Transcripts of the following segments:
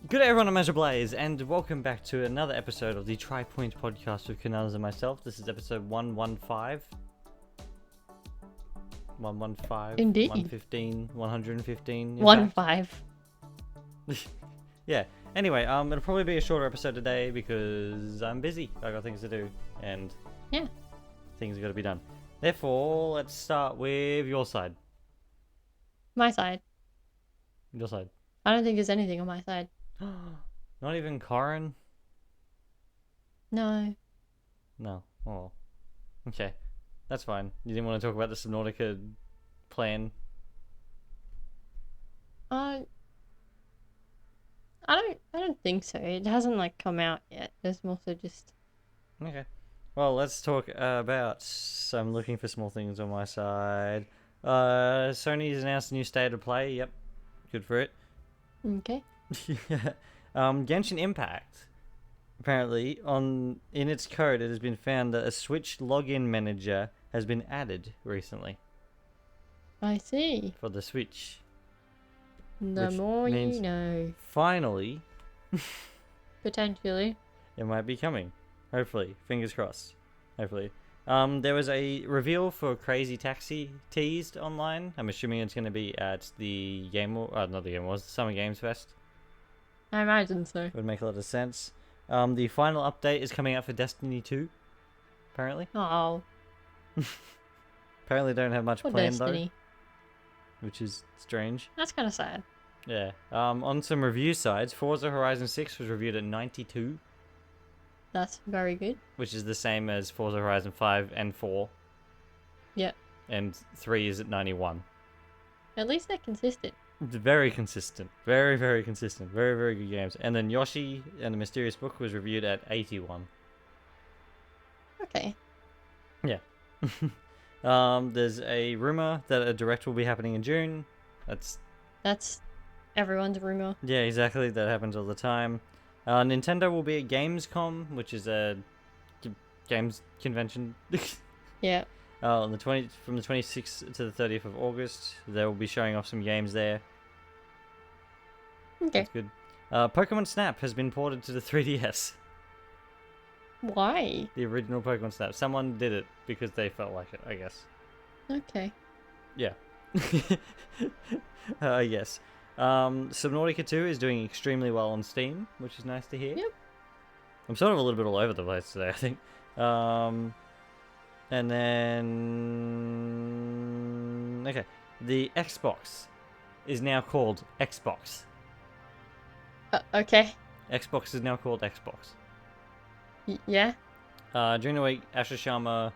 Good day everyone, I'm Blaze, and welcome back to another episode of the Tri-Point podcast with Kinunners and myself. This is episode 115. 115. Indeed. 115. 115. 1-5. Yeah. Anyway, it'll probably be a shorter episode today because I'm busy. I got things to do, and Yeah. things got to be done. Therefore, let's start with your side. My side. Your side. I don't think there's anything on my side. Not even Corin? No. No. Oh. Okay. That's fine. You didn't want to talk about the Subnautica plan? I don't think so. It hasn't come out yet. There's mostly just Okay. Well, let's talk about. I'm looking for small things on my side. Sony's announced a new state of play. Yep. Good for it. okay. Genshin Impact. Apparently, in its code, it has been found that a Switch login manager has been added recently I see. for the Switch. The Which more means- you know. Finally, Potentially. it might be coming. Hopefully, fingers crossed. Hopefully. There was a reveal for Crazy Taxi teased online. I'm assuming it's going to be at the not the Game Awards, the Summer Games Fest. I imagine so. Would make a lot of sense. The final update is coming out for Destiny 2. Apparently. Oh, Apparently, don't have much poor planned Destiny. though, which is strange. That's kind of sad. Yeah. On some review sites, Forza Horizon 6 was reviewed at 92, That's very good. which is the same as Forza Horizon 5 and 4. Yep. And 3 is at 91. At least they're consistent. Very consistent. Very, very consistent. Very, very good games. And then Yoshi and the Mysterious Book was reviewed at 81. Okay. Yeah. There's a rumor that a direct will be happening in June. That's everyone's rumor. Yeah, exactly. That happens all the time. Nintendo will be at Gamescom, which is a games convention. Yeah. On the from the 26th to the 30th of August, they will be showing off some games there. Okay. That's good. Pokemon Snap has been ported to the 3DS. Why? The original Pokemon Snap. Someone did it because they felt like it, I guess. Okay. Yeah. Yes. Subnautica 2 is doing extremely well on Steam, which is nice to hear. Yep. I'm sort of a little bit all over the place today, I think. And then... Okay. The Xbox is now called Xbox. Okay. Xbox is now called Xbox. Yeah. During the week, Asher Sharma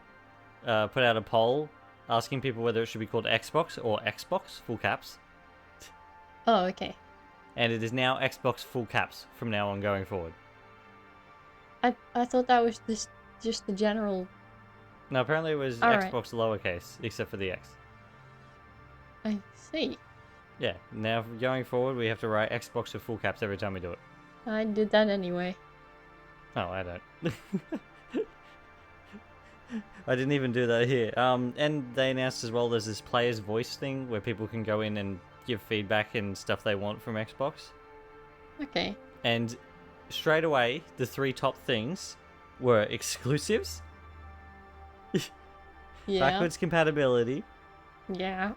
put out a poll asking people whether it should be called Xbox or Xbox, full caps. Oh, okay. And it is now Xbox full caps from now on going forward. I thought that was just the general. No, apparently it was Alright. Xbox lowercase, except for the X. I see. Yeah, now going forward we have to write Xbox with full caps every time we do it. I did that anyway. Oh, I don't. I didn't even do that here. And they announced as well there's this player's voice thing where people can go in and give feedback and stuff they want from Xbox. Okay. And straight away, the three top things were exclusives, Yeah. backwards compatibility, Yeah.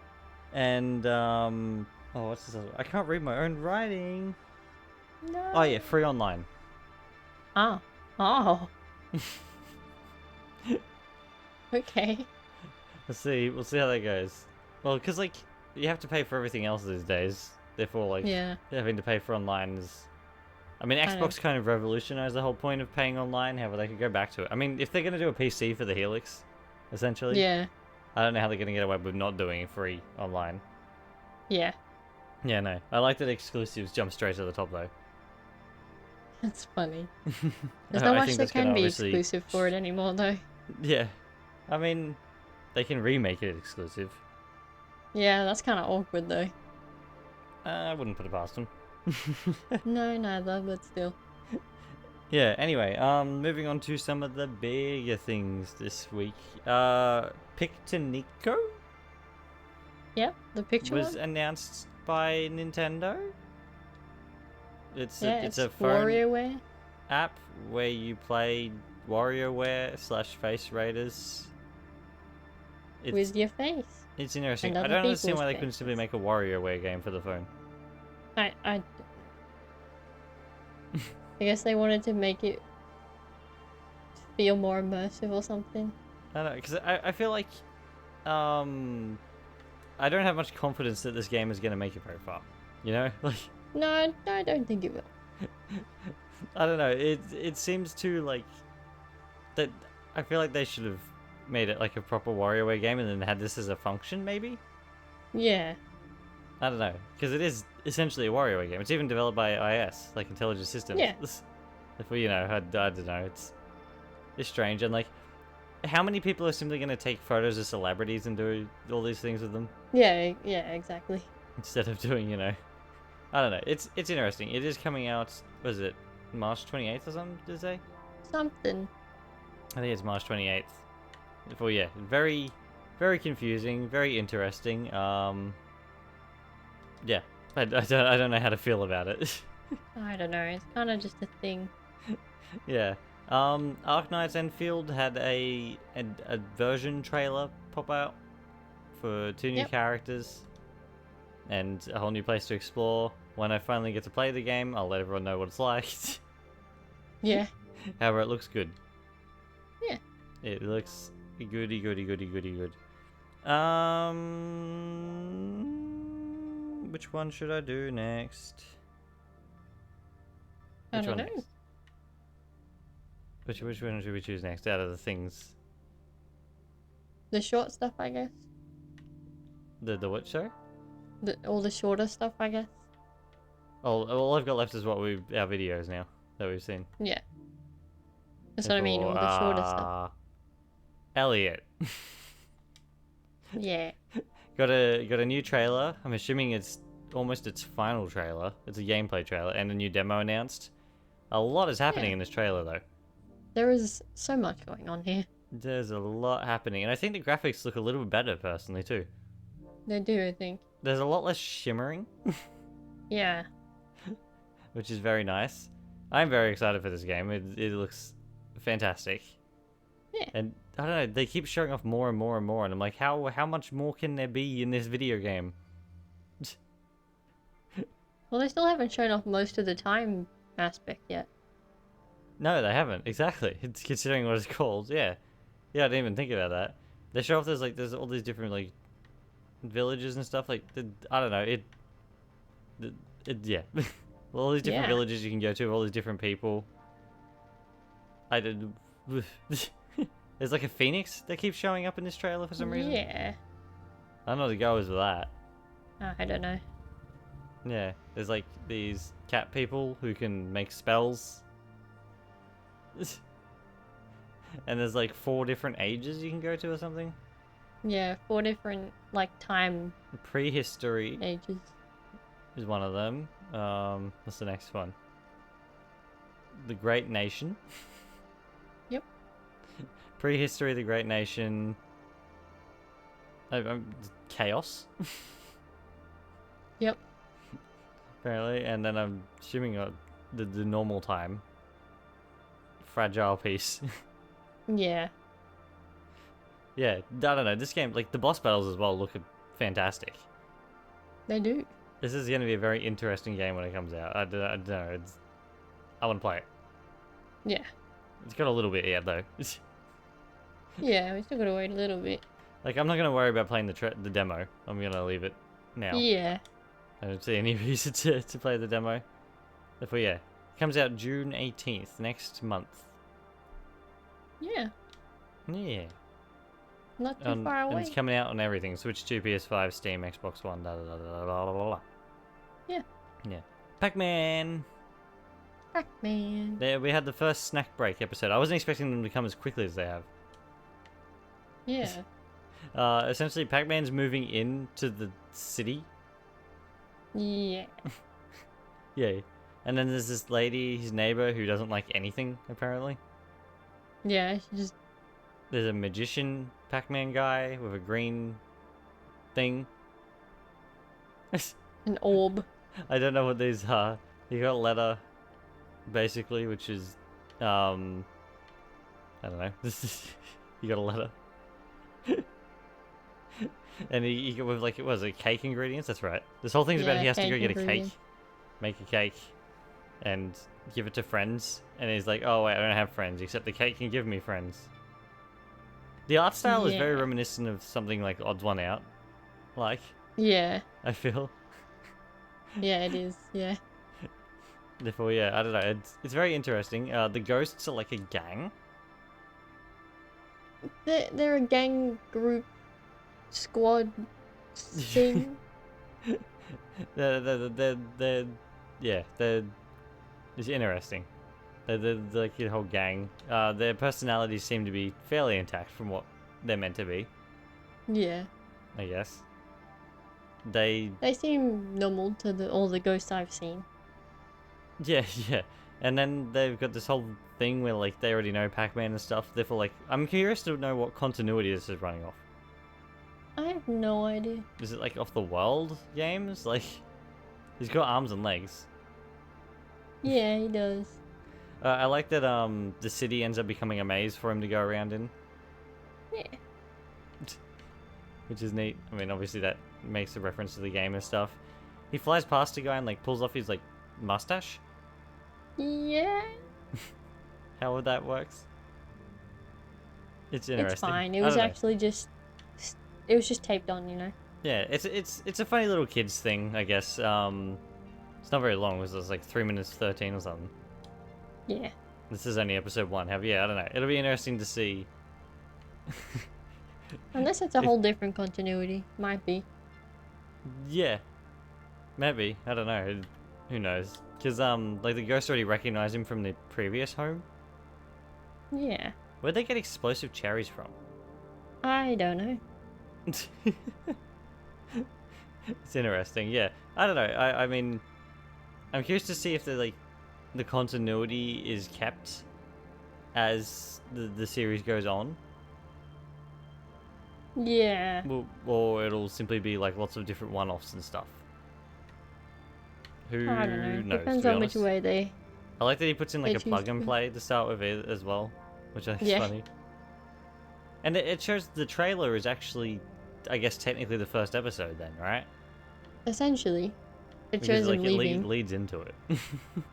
and oh, what's this other one? I can't read my own writing. No. Oh yeah, free online. Oh. Oh. Okay. We'll see how that goes. Well, because you have to pay for everything else these days. Therefore, Yeah. having to pay for online is. I mean, Xbox kind of revolutionized the whole point of paying online. However, they could go back to it. I mean, if they're gonna do a PC for the Helix, essentially, Yeah. I don't know how they're gonna get away with not doing it free online. Yeah. Yeah, no. I like that exclusives jump straight to the top though. That's funny. There's I not much think that that's gonna can be obviously- exclusive for it anymore, though. Yeah, I mean, they can remake it exclusive. Yeah, that's kind of awkward, though. I wouldn't put it past them. No, neither, but still. Yeah, anyway, moving on to some of the bigger things this week. Pictonico Yep, the picture was one. announced by Nintendo. It's a phone WarioWare app where you play WarioWare / Face Raiders. with your face. It's interesting. and I other don't understand people's why they couldn't simply faces. make a WarioWare game for the phone. I guess they wanted to make it feel more immersive or something. I don't know, because I feel like I don't have much confidence that this game is going to make it very far. You know, like No, I don't think it will. I don't know. It seems too like that. I feel like they should have made it like a proper WarioWare game and then had this as a function, maybe. Yeah. I don't know, because it is essentially a WarioWare game. It's even developed by IS, like Intelligent Systems. Yeah. If we, I don't know. It's strange, and like, how many people are simply going to take photos of celebrities and do all these things with them Yeah, exactly. instead of doing, I don't know. It's interesting. It is coming out. Was it March 28th or something? Did it say? Something. I think it's March 28th. Well, yeah, very, very confusing, very interesting. Yeah, I don't know how to feel about it. I don't know. It's kind of just a thing. Yeah. Arknight's Enfield had a version trailer pop out for 2 new Yep. characters and a whole new place to explore. When I finally get to play the game, I'll let everyone know what it's like. Yeah. However, it looks good. Yeah. It looks goody. Which one should I do next? I Which don't one know. next? Which one should we choose next out of the things? The short stuff, I guess. The what show? All the shorter stuff, I guess. Oh, all I've got left is our videos now that we've seen. Yeah. That's what I mean. All the shorter stuff. Elliot Yeah. got a new trailer. I'm assuming it's almost its final trailer. It's a gameplay trailer and a new demo announced. A lot is happening Yeah. in this trailer though. There is so much going on here. There's a lot happening, and I think the graphics look a little bit better personally too. They do, I think. There's a lot less shimmering, Yeah. which is very nice. I'm very excited for this game. It looks fantastic. Yeah. And I don't know, they keep showing off more and more and more, and I'm like, how much more can there be in this video game? Well, they still haven't shown off most of the time aspect yet. No, they haven't. Exactly. It's considering what it's called. Yeah. Yeah, I didn't even think about that. They show off there's all these different like villages and stuff. Like I don't know. Yeah. All these different Yeah. villages you can go to. All these different people. I did. There's like a phoenix that keeps showing up in this trailer for some reason. Yeah. I don't know the goers with that. I don't know. Yeah. There's like these cat people who can make spells. And there's like 4 different ages you can go to or something. Yeah, 4 different, like, time Prehistory ages. is one of them. What's the next one? The Great Nation. Yep. Prehistory, the Great Nation. Chaos. Yep. Apparently, and then I'm assuming the normal time. Fragile Peace. Yeah. Yeah, I don't know. This game, like the boss battles as well, look fantastic. They do. This is going to be a very interesting game when it comes out. I don't know. I want to play it. Yeah. It's got a little bit yet though. Yeah, we still gotta wait a little bit. Like I'm not going to worry about playing the demo. I'm going to leave it now. Yeah. I don't see any reason to play the demo. Therefore, yeah. It comes out June 18th, next month. Yeah. Yeah. Not too far And away. it's coming out on everything. Switch 2, PS5, Steam, Xbox One, da. Yeah. Yeah. Pac-Man! Pac-Man. There, we had the first snack break episode. I wasn't expecting them to come as quickly as they have. Yeah. Essentially, Pac-Man's moving into the city. Yeah. Yeah. And then there's this lady, his neighbor, who doesn't like anything, apparently. Yeah, she just... There's a magician Pac-Man guy with a green thing. An orb. I don't know what these are. You got a letter, basically, which is, I don't know. You got a letter. And you go with, like, what was it, cake ingredients? That's right. This whole thing's about he has to go get a cake, make a cake, and give it to friends. And he's like, oh, wait, I don't have friends, except the cake can give me friends. The art style is very reminiscent of something like Odd One Out. Like, yeah. I feel. Yeah, it is, yeah. Therefore, yeah, I don't know. It's very interesting. The ghosts are like a gang. They're a gang group squad thing. Yeah, it's interesting. They're like a whole gang. Their personalities seem to be fairly intact from what they're meant to be. Yeah. I guess. They seem normal to all the ghosts I've seen. Yeah, yeah. And then they've got this whole thing where, like, they already know Pac-Man and stuff. Therefore, like, I'm curious to know what continuity this is running off. I have no idea. Is it, like, off the world games? Like, he's got arms and legs. Yeah, he does. I like that the city ends up becoming a maze for him to go around in. Yeah. Which is neat. I mean, obviously that makes a reference to the game and stuff. He flies past a guy and, like, pulls off his, like, mustache. Yeah. How would that works? It's interesting. It's fine. It was actually just... It was just taped on, you know? Yeah, it's a funny little kids thing, I guess. It's not very long. It was like 3 minutes 13 or something. Yeah. This is only episode 1. Yeah, I don't know. It'll be interesting to see. Unless it's a whole different continuity. Might be. Yeah. Maybe. I don't know. Who knows? Because, like, the ghosts already recognize him from the previous home. Yeah. Where'd they get explosive cherries from? I don't know. It's interesting, yeah. I don't know. I mean, I'm curious to see if the continuity is kept as the series goes on. Yeah. Or it'll simply be like lots of different one-offs and stuff. Who I don't know. knows? Depends on which way they. I like that he puts in like a plug and play to start with it as well, which I think is funny. And it shows the trailer is actually, I guess, technically the first episode then, right? Essentially. It shows him leaving. It leads into it.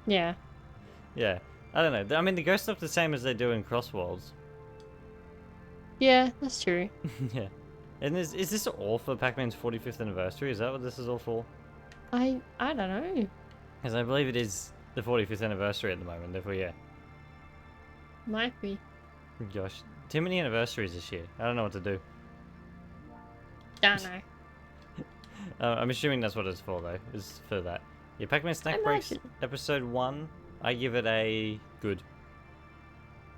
Yeah. Yeah. I don't know. I mean, the ghosts look the same as they do in Crossworlds. Yeah, that's true. Yeah. And is this all for Pac-Man's 45th anniversary? Is that what this is all for? I don't know. Because I believe it is the 45th anniversary at the moment, therefore, yeah. Might be. Gosh. Too many anniversaries this year. I don't know what to do. Don't know. I'm assuming that's what it's for, though. Is for that. Yeah, Pac-Man Snack Breaks, episode 1. I give it a good.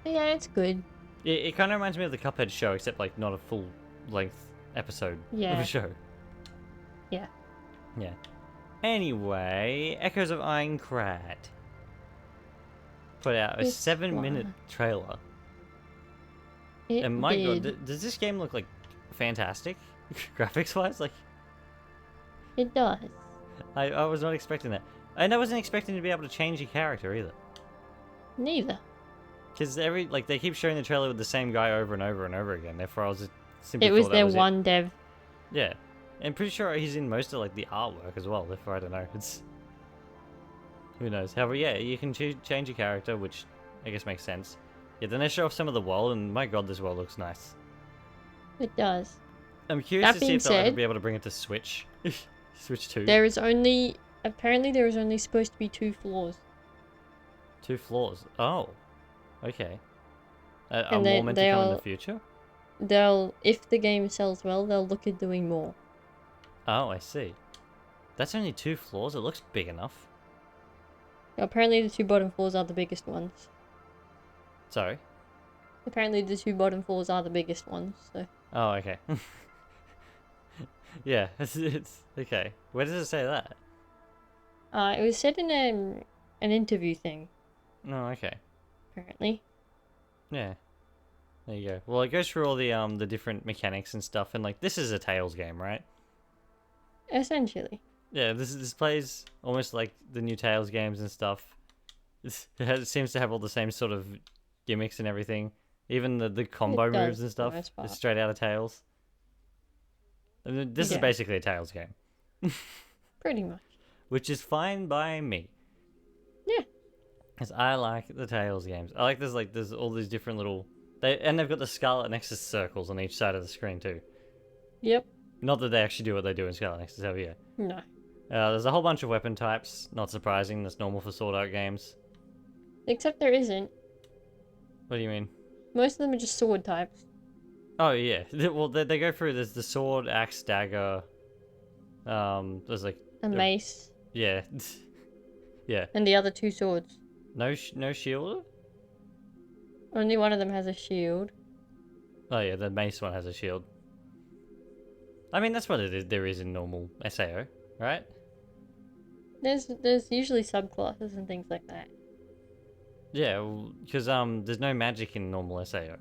Yeah, it's good. It kind of reminds me of the Cuphead show, except, like, not a full-length episode of a show. Yeah. Yeah. Anyway, Echoes of Aincrad put out a 7-minute trailer. And my god, does this game look like fantastic? Graphics-wise? Like, it does. I was not expecting that. And I wasn't expecting to be able to change your character either. Neither. Because they keep showing the trailer with the same guy over and over and over again. Therefore, I was just simply It was their one dev. Yeah. And pretty sure he's in most of, like, the artwork as well. Therefore, I don't know. It's... Who knows? However, yeah, you can change your character, which I guess makes sense. Yeah, then they show off some of the world, and my god, this world looks nice. It does. I'm curious to see if they'll ever be able to bring it to Switch. Switch 2. There is only... Apparently there is only supposed to be 2 floors. 2 floors? Oh. Okay. Are more meant to come in the future? If the game sells well, they'll look at doing more. Oh, I see. That's only 2 floors? It looks big enough. Apparently the 2 bottom floors are the biggest ones. Sorry? Apparently the 2 bottom floors are the biggest ones, so... Oh, okay. Yeah, it's... Okay. Where does it say that? It was said in an interview thing. Oh, okay. Apparently. Yeah. There you go. Well, it goes through all the different mechanics and stuff, and, like, this is a Tales game, right? Essentially. Yeah, this plays almost like the new Tales games and stuff. It seems to have all the same sort of gimmicks and everything. Even the combo It does, moves and for the stuff most is part. straight out of Tales. I mean, this is Yeah, basically a Tales game, pretty much. which is fine by me. Yeah. Because I like the Tales games. I like there's all these different little... they've got the Scarlet Nexus circles on each side of the screen too. Yep. Not that they actually do what they do in Scarlet Nexus over here. No. There's a whole bunch of weapon types. Not surprising. That's normal for Sword Art games. Except there isn't. What do you mean? Most of them are just sword types. Oh yeah. Well, they go through. There's the sword, axe, dagger. There's like A mace. yeah, yeah. And the other two swords. No shield. Only one of them has a shield. Oh yeah, the mace one has a shield. I mean that's what it is. There is in normal SAO, right? There's usually subclasses and things like that. Yeah, because there's no magic in normal SAO.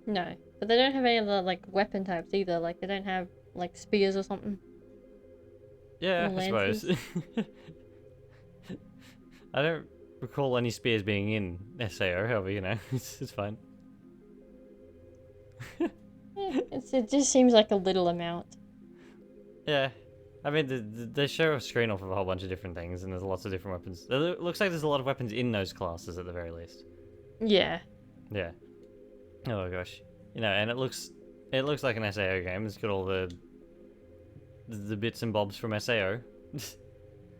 No. But they don't have any other like weapon types either. Like they don't have like spears or something. Yeah, Or I suppose. lances. I don't recall any spears being in SAO, however, you know, it's fine. It just seems like a little amount. Yeah. I mean, they show a screen off of a whole bunch of different things, and there's lots of different weapons. It looks like there's a lot of weapons in those classes at the very least. Yeah. Yeah. Oh my gosh. You know, and it looks like an SAO game. It's got all the bits and bobs from SAO,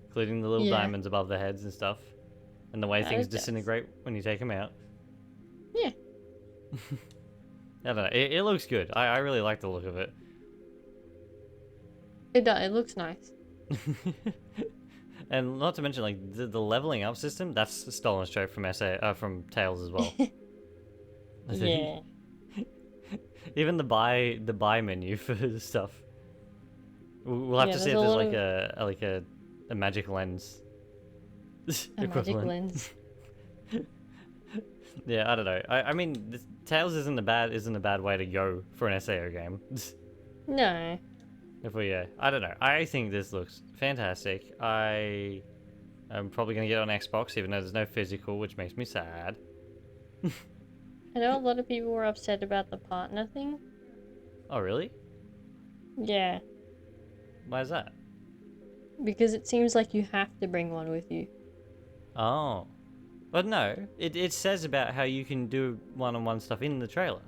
including the little Yeah. diamonds above the heads and stuff, and the way Yeah, things it does. disintegrate when you take them out. Yeah. I don't know. It looks good. I really like the look of it. It does. It looks nice. And not to mention, like the leveling up system, that's stolen straight from from Tales as well. I think. Yeah. Even the buy menu for the stuff. We'll have Yeah, to see if there's a there's lot like a magic lens A magic lens. Yeah, I don't know. I mean, Tales isn't a bad way to go for an SAO game. No. I don't know. I think this looks fantastic. I'm probably gonna get it on Xbox, even though there's no physical, which makes me sad. I know a lot of people were upset about the partner thing. Oh, really? Yeah. Why is that? Because it seems like you have to bring one with you. Oh. But no, it says about how you can do one-on-one stuff in the trailer.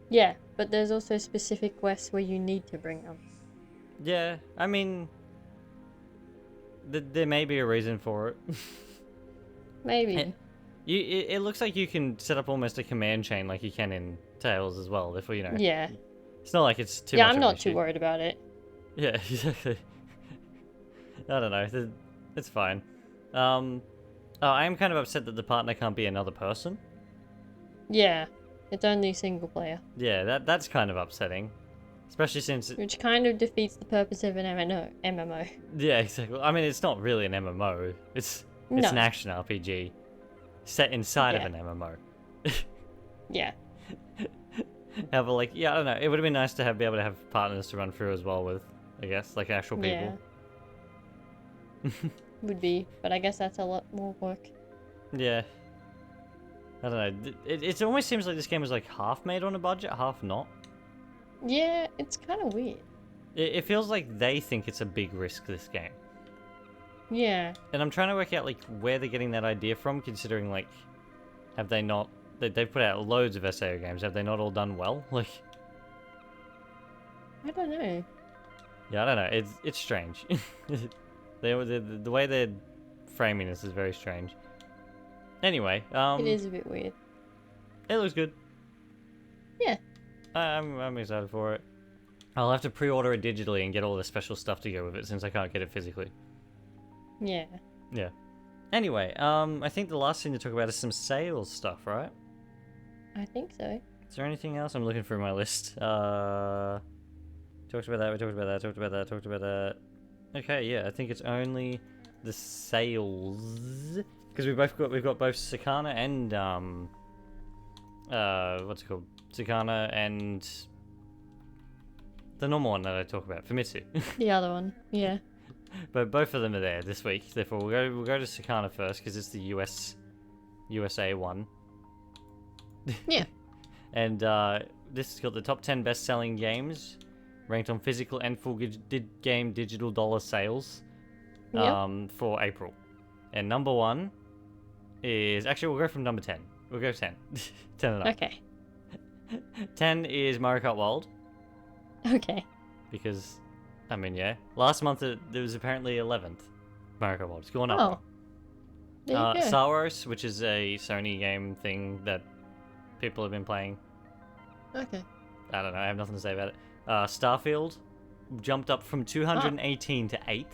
Yeah, but there's also specific quests where you need to bring them. Yeah, I mean, there may be a reason for it. Maybe. It looks like you can set up almost a command chain like you can in Tales as well, if you know. Yeah. It's not like it's too Yeah, much I'm of an not too issue. worried about it. Yeah, exactly. I don't know. It's fine. I am kind of upset that the partner can't be another person. Yeah. It's only single player. Yeah, that's kind of upsetting. Especially since... Which kind of defeats the purpose of an MMO. Yeah, exactly. I mean, it's not really an MMO. It's No. an action RPG set inside of Yeah. an MMO. Yeah. However, like, yeah, I don't know. It would have been nice to be able to have partners to run through as well with, I guess, like actual people. Yeah. Would be, but I guess that's a lot more work. Yeah. I don't know. It almost seems like this game was like half made on a budget, half not. Yeah, it's kind of weird. It feels like they think it's a big risk, this game. Yeah. And I'm trying to work out like where they're getting that idea from, considering like, have they not... They've put out loads of SAO games. Have they not all done well? Like, I don't know. yeah, I don't know. It's strange. The way they're framing this is very strange. Anyway, It is a bit weird. it looks good. Yeah. I'm excited for it. I'll have to pre-order it digitally and get all the special stuff to go with it since I can't get it physically. Yeah. Yeah. Anyway, I think the last thing to talk about is some sales stuff, right? I think so. Is there anything else? I'm looking through my list. Talked about that, we talked about that, talked about that. Okay, yeah, I think it's only the sales. Because we've got both Sakana and what's it called? Sakana and The normal one that I talk about, Famitsu. The other one, yeah. But both of them are there this week. Therefore, we'll go to Sakana first because it's the USA one. Yeah. And this has got the top 10 best-selling games ranked on physical and full game digital dollar sales for April. And number 1 is... Actually, we'll go from number 10. We'll go 10. 10 and up. Okay. 10 is Mario Kart World. Okay. Because, I mean, yeah. Last month, there was apparently 11th Mario Kart World. It's gone up. Oh. There you go. Saros, which is a Sony game thing that people have been playing. Okay. I don't know. I have nothing to say about it. Starfield jumped up from 218 to 8th.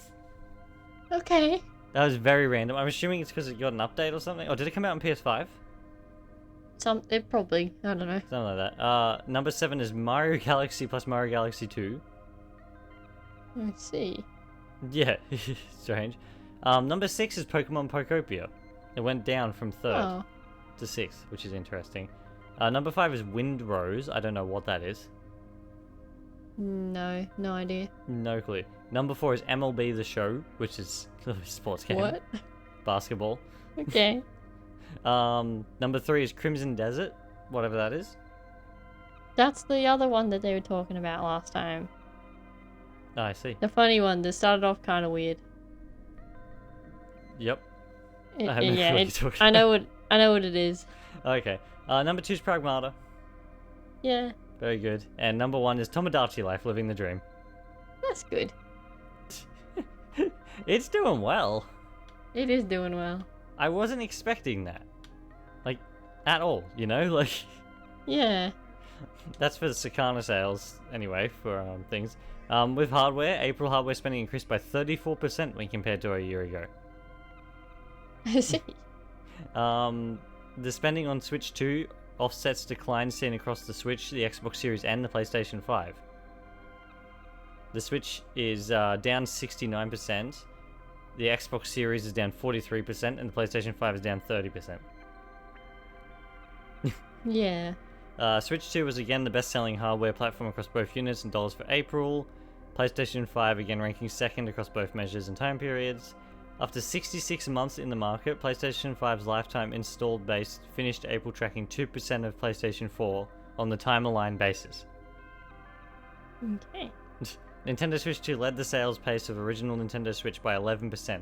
Okay. That was very random. I'm assuming it's because it got an update or something. Or did it come out on PS5? It probably. I don't know. Something like that. Number 7 is Mario Galaxy plus Mario Galaxy 2. I see. Yeah, strange. Number 6 is Pokemon Pokopia. It went down from 3rd to 6th, which is interesting. Number 5 is Wind Rose. I don't know what that is. No idea. No clue. Number 4 is MLB The Show, which is a sports game. What? Basketball. Okay. Number 3 is Crimson Desert, whatever that is. That's the other one that they were talking about last time. Oh, I see. The funny one that started off kind of weird. Yep. I know what it is. Okay. Number 2 is Pragmata. Yeah. Very good. And number 1 is Tomodachi Life, Living the Dream. That's good. It's doing well. It is doing well. I wasn't expecting that. Like, at all, you know? Like... Yeah. That's for the Sakana sales, anyway, for things. With hardware, April hardware spending increased by 34% when compared to a year ago. I see. The spending on Switch 2 offsets declines seen across the Switch, the Xbox Series, and the PlayStation 5. The Switch is down 69%, the Xbox Series is down 43%, and the PlayStation 5 is down 30%. Yeah. Switch 2 was again the best-selling hardware platform across both units and dollars for April. PlayStation 5 again ranking second across both measures and time periods. After 66 months in the market, PlayStation 5's lifetime installed base finished April tracking 2% of PlayStation 4 on the time-aligned basis. Okay. Nintendo Switch 2 led the sales pace of original Nintendo Switch by 11%.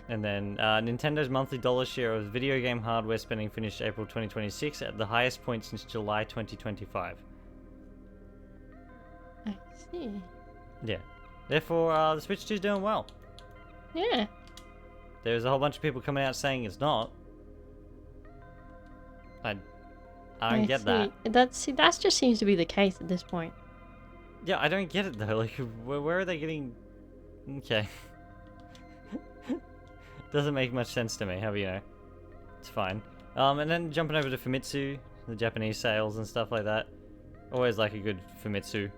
And then Nintendo's monthly dollar share of video game hardware spending finished April 2026 at the highest point since July 2025. I see. Yeah. Therefore, the Switch 2 is doing well. Yeah. There's a whole bunch of people coming out saying it's not. I don't get that. That just seems to be the case at this point. Yeah, I don't get it though. Like, where are they getting... Okay. Doesn't make much sense to me, however, you know. It's fine. And then jumping over to Famitsu, the Japanese sales and stuff like that. Always like a good Famitsu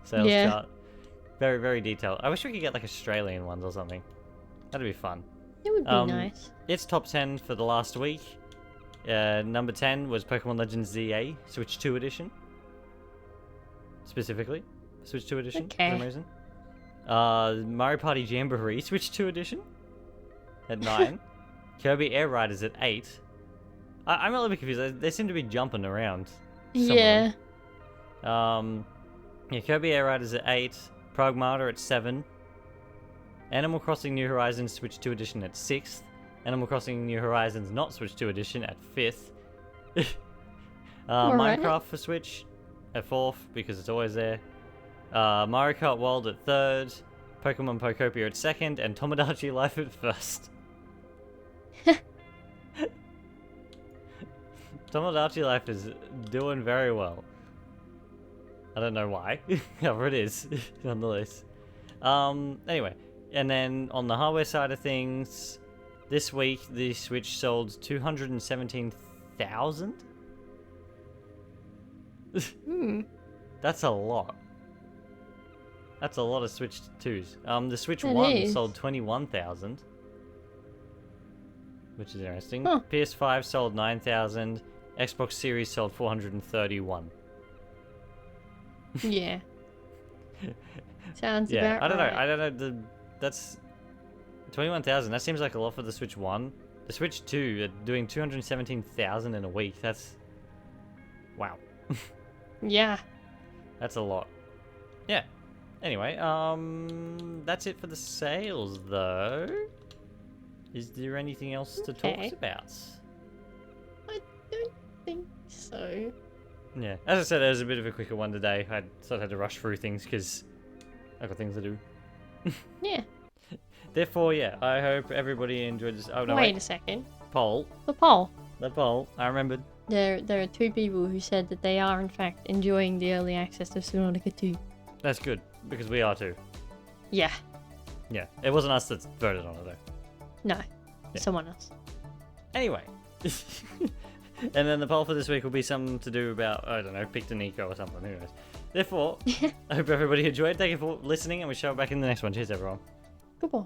sales chart. Very, very detailed. I wish we could get like Australian ones or something. That'd be fun. It would be nice. It's top 10 for the last week. Number 10 was Pokemon Legends ZA, Switch 2 edition. Specifically. Switch 2 edition, for some reason. Mario Party Jamboree, Switch 2 edition. At 9. Kirby Air Riders at 8. I'm a little bit confused. They seem to be jumping around. Yeah. Kirby Air Riders at 8. Pragmata at 7. Animal Crossing New Horizons Switch 2 edition at 6th. Animal Crossing New Horizons not Switch 2 edition at 5th. Minecraft for Switch at 4th because it's always there. Mario Kart World at 3rd. Pokemon Pokopia at 2nd. And Tomodachi Life at 1st. Tomodachi Life is doing very well. I don't know why. However it is, nonetheless. Anyway, and then on the hardware side of things, this week the Switch sold 217,000? That's a lot. That's a lot of Switch 2s. The Switch 1 sold 21,000. Which is interesting. PS5 sold 9,000. Xbox Series sold 431. Yeah. Sounds Yeah, about I don't know. right. I don't know. That's 21,000. That seems like a lot for the Switch 1. The Switch 2 doing 217,000 in a week. That's wow. Yeah. That's a lot. Yeah. Anyway, that's it for the sales, though. Is there anything else to talk Okay. about? I don't think so. Yeah. As I said, it was a bit of a quicker one today. I sort of had to rush through things because I got things to do. Yeah. Therefore, yeah, I hope everybody enjoyed this. Oh, no, Wait a second. Poll. The poll. The poll. I remembered. There are 2 people who said that they are in fact enjoying the early access of Subnautica 2. That's good, because we are too. Yeah. Yeah. It wasn't us that voted on it, though. No. Yeah. Someone else. Anyway. And then the poll for this week will be something to do about, I don't know, Pictonico or something. Who knows? Therefore, I hope everybody enjoyed. Thank you for listening, and we'll show it back in the next one. Cheers, everyone. Goodbye.